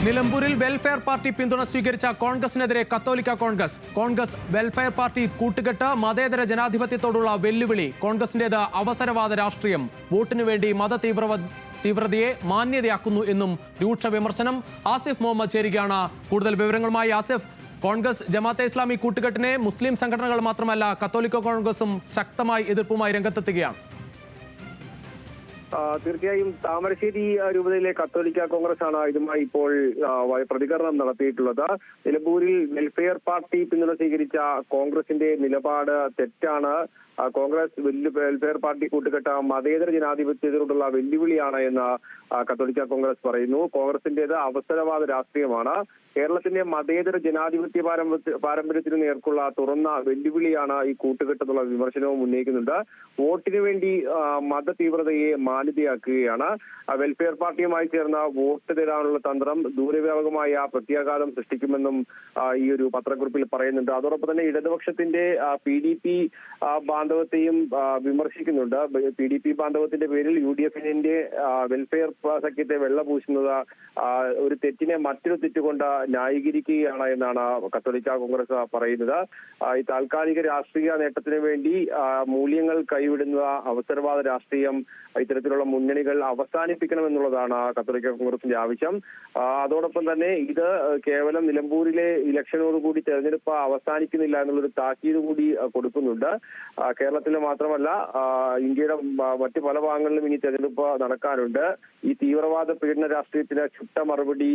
നിലമ്പൂരിൽ welfare party പിന്തുണ സ്വീകരിച്ച കോൺഗ്രസിനെതിരെ കത്തോലിക്ക കോൺഗ്രസ് വെൽഫെയർ പാർട്ടി കൂട്ടുകെട്ട് മതേതര ജനാധിപത്യത്തോടുള്ള വെല്ലുവിളി. കോൺഗ്രസിന്റേത് അവസരവാദ രാഷ്ട്രീയം. വോട്ടിനു വേണ്ടി തീവ്രതയെ മാന്യതയാക്കുന്നു എന്നും രൂക്ഷ വിമർശനം. ആസിഫ് മുഹമ്മദ് ചേരുകയാണ് കൂടുതൽ വിവരങ്ങളുമായി. ആസിഫ്, കോൺഗ്രസ് ജമാഅത്തെ ഇസ്ലാമി കൂട്ടുകെട്ടിനെ മുസ്ലിം സംഘടനകൾ മാത്രമല്ല കത്തോലിക്ക കോൺഗ്രസും ശക്തമായി എതിർപ്പുമായി രംഗത്തെത്തുകയാണ്. തീർച്ചയായും താമരശ്ശേരി രൂപതയിലെ കത്തോലിക്ക കോൺഗ്രസ് ആണ് ഇതുമായി ഇപ്പോൾ പ്രതികരണം നടത്തിയിട്ടുള്ളത്. നിലമ്പൂരിൽ വെൽഫെയർ പാർട്ടി പിന്തുണ സ്വീകരിച്ച കോൺഗ്രസിന്റെ നിലപാട് തെറ്റാണ്. കോൺഗ്രസ് വെൽഫെയർ പാർട്ടി കൂട്ടുകെട്ട മതേതര ജനാധിപത്യത്തോടുള്ള വെല്ലുവിളിയാണ് എന്ന് കത്തോലിക്ക കോൺഗ്രസ് പറയുന്നു. കോൺഗ്രസിന്റേത് അവസരവാദ രാഷ്ട്രീയമാണ്. കേരളത്തിന്റെ മതേതര ജനാധിപത്യ പാരമ്പര്യത്തിന് നേർക്കുള്ള തുറന്ന വെല്ലുവിളിയാണ് ഈ കൂട്ടുകെട്ടെന്നുള്ള വിമർശനവും ഉന്നയിക്കുന്നുണ്ട്. വോട്ടിനു വേണ്ടി മതതീവ്രതയെ മാന്യതയാക്കുകയാണ്. വെൽഫെയർ പാർട്ടിയുമായി ചേർന്ന വോട്ട് തേടാനുള്ള തന്ത്രം ദൂരവ്യാപകമായ പ്രത്യാഘാതം സൃഷ്ടിക്കുമെന്നും ഈ ഒരു പത്രക്കുറിപ്പിൽ പറയുന്നുണ്ട്. അതോടൊപ്പം തന്നെ ഇടതുപക്ഷത്തിന്റെ PDP ബാന്ധവത്തെയും വിമർശിക്കുന്നുണ്ട്. PDP ബാന്ധവത്തിന്റെ പേരിൽ UDF-ന്റെ വെൽഫെയർ സഖ്യത്തെ വെള്ളപൂശുന്നത് ഒരു തെറ്റിനെ മറ്റൊരു തെറ്റുകൊണ്ട് ന്യായീകരിക്കുകയാണ് എന്നാണ് കത്തോലിക്ക കോൺഗ്രസ് പറയുന്നത്. ഈ താൽക്കാലിക രാഷ്ട്രീയ നേട്ടത്തിന് വേണ്ടി മൂല്യങ്ങൾ കൈവിടുന്ന അവസരവാദ രാഷ്ട്രീയം ഇത്തരത്തിലുള്ള മുന്നണികൾ അവസാനിപ്പിക്കണമെന്നുള്ളതാണ് കത്തോലിക്ക കോൺഗ്രസിന്റെ ആവശ്യം. അതോടൊപ്പം തന്നെ ഇത് കേവലം നിലമ്പൂരിലെ ഇലക്ഷനോടുകൂടി തെരഞ്ഞെടുപ്പ് അവസാനിക്കുന്നില്ല എന്നുള്ളൊരു താക്കീത് കൂടി കൊടുക്കുന്നുണ്ട്. കേരളത്തിൽ മാത്രമല്ല ഇന്ത്യയുടെ മറ്റ് പല ഭാഗങ്ങളിലും ഇനി തെരഞ്ഞെടുപ്പ് നടക്കാനുണ്ട്. ഈ തീവ്രവാദ പീഡന രാഷ്ട്രീയത്തിന് ചുട്ട മറുപടി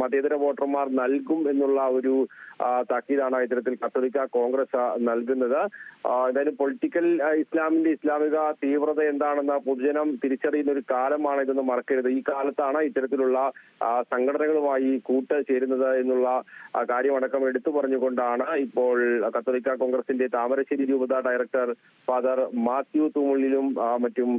മതേതര വോട്ടർമാർ നൽകും എന്നുള്ള ഒരു താക്കീതാണ് ഇത്തരത്തിൽ കത്തോലിക്ക കോൺഗ്രസ് നൽകുന്നത്. എന്തായാലും പൊളിറ്റിക്കൽ ഇസ്ലാമിക തീവ്രത എന്താണെന്ന് പൊതുജനം തിരിച്ചറിയുന്ന ഒരു കാലമാണ് ഇതെന്ന് മറക്കരുത്. ഈ കാലത്താണ് ഇത്തരത്തിലുള്ള സംഘടനകളുമായി ചേരുന്നത് എന്നുള്ള കാര്യമടക്കം എടുത്തു പറഞ്ഞുകൊണ്ടാണ് ഇപ്പോൾ കത്തോലിക്ക കോൺഗ്രസിന്റെ താമരശ്ശേരി രൂപത ഡയറക്ടർ ഫാദർ മാത്യു തൂമുള്ളിലും മറ്റും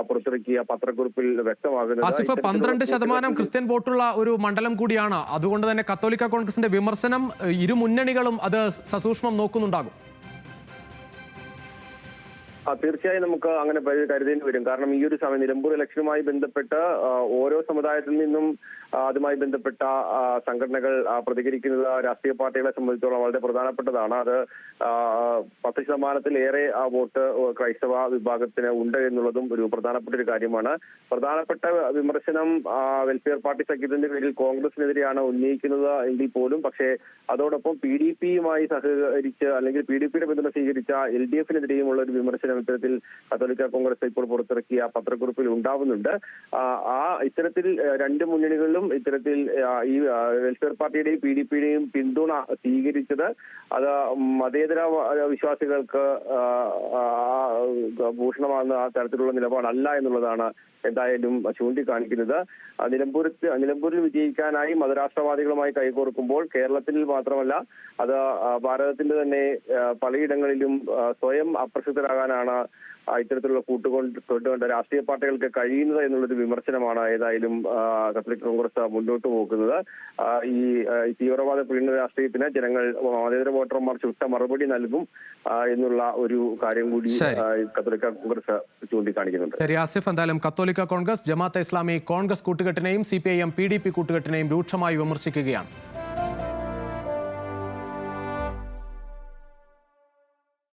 പുറത്തിറക്കിയ പത്രക്കുറിപ്പിൽ വ്യക്തമാകുന്നത്. 12% ക്രിസ്ത്യൻ വോട്ടുള്ള ഒരു മണ്ഡലം കൂടിയാണ്. അതുകൊണ്ട് തന്നെ കത്തോലിക്ക കോൺഗ്രസിന്റെ വിമർശനം ഇരു മുന്നണികളും അത് സസൂക്ഷ്മം നോക്കുന്നുണ്ടാകും. തീർച്ചയായും നമുക്ക് അങ്ങനെ കരുതേണ്ടി വരും. കാരണം ഈ ഒരു സമയം നിലമ്പൂർ ഇലക്ഷനുമായി ബന്ധപ്പെട്ട് ഓരോ സമുദായത്തിൽ നിന്നും അതുമായി ബന്ധപ്പെട്ട സംഘടനകൾ പ്രതികരിക്കുന്നത് രാഷ്ട്രീയ പാർട്ടികളെ സംബന്ധിച്ചോളം വളരെ പ്രധാനപ്പെട്ടതാണ്. അത് 10%-ലേറെ വോട്ട് ക്രൈസ്തവ വിഭാഗത്തിന് ഉണ്ട് എന്നുള്ളതും ഒരു പ്രധാനപ്പെട്ട ഒരു കാര്യമാണ്. പ്രധാനപ്പെട്ട വിമർശനം വെൽഫെയർ പാർട്ടി സഖ്യത്തിന്റെ പേരിൽ കോൺഗ്രസിനെതിരെയാണ് ഉന്നയിക്കുന്നത് എങ്കിൽ പോലും പക്ഷേ അതോടൊപ്പം PDP-യുമായി സഹകരിച്ച് അല്ലെങ്കിൽ PDP-യുടെ പിന്തുണ സ്വീകരിച്ച LDF-നെതിരെയുമുള്ള ഒരു വിമർശനം ഇത്തരത്തിൽ കത്തോലിക്ക കോൺഗ്രസ് ഇപ്പോൾ പുറത്തിറക്കിയ പത്രക്കുറിപ്പിൽ ഉണ്ടാവുന്നുണ്ട്. ഇത്തരത്തിൽ രണ്ട് മുന്നണികളിലും ഇത്തരത്തിൽ ഈ വെൽഫെയർ പാർട്ടിയുടെയും PDP-യുടെയും പിന്തുണ സ്വീകരിച്ചത് അത് മതേതര വിശ്വാസികൾക്ക് ഭൂഷണമാകുന്ന തരത്തിലുള്ള നിലപാടല്ല എന്നുള്ളതാണ് എന്തായാലും ചൂണ്ടിക്കാണിക്കുന്നത്. നിലമ്പൂരിൽ വിജയിക്കാനായി മതരാഷ്ട്രവാദികളുമായി കൈകോർക്കുമ്പോൾ കേരളത്തിൽ മാത്രമല്ല അത് ഭാരതത്തിന്റെ തന്നെ പലയിടങ്ങളിലും സ്വയം അപ്രസക്തരാകാനാണ് ഇത്തരത്തിലുള്ള കൂട്ടുകൊണ്ട് രാഷ്ട്രീയ പാർട്ടികൾക്ക് കഴിയുന്നത് എന്നുള്ളൊരു വിമർശനമാണ് ഏതായാലും കത്തോലിക്ക കോൺഗ്രസ് മുന്നോട്ട് പോകുന്നത്. ഈ തീവ്രവാദ പീഡന രാഷ്ട്രീയത്തിന് ജനങ്ങൾ മതേതര വോട്ടർമാർ ചുട്ട മറുപടി നൽകും എന്നുള്ള ഒരു കാര്യം കൂടി കത്തോലിക്ക കോൺഗ്രസ് ചൂണ്ടിക്കാണിക്കുന്നുണ്ട്. ശരി ആസിഫ്, എന്തായാലും കത്തോലിക്ക കോൺഗ്രസ് ജമാഅത്തെ ഇസ്ലാമി കോൺഗ്രസ് കൂട്ടുകെട്ടിനെയും CPIM PDP കൂട്ടുകെട്ടിനെയും രൂക്ഷമായി വിമർശിക്കുകയാണ്.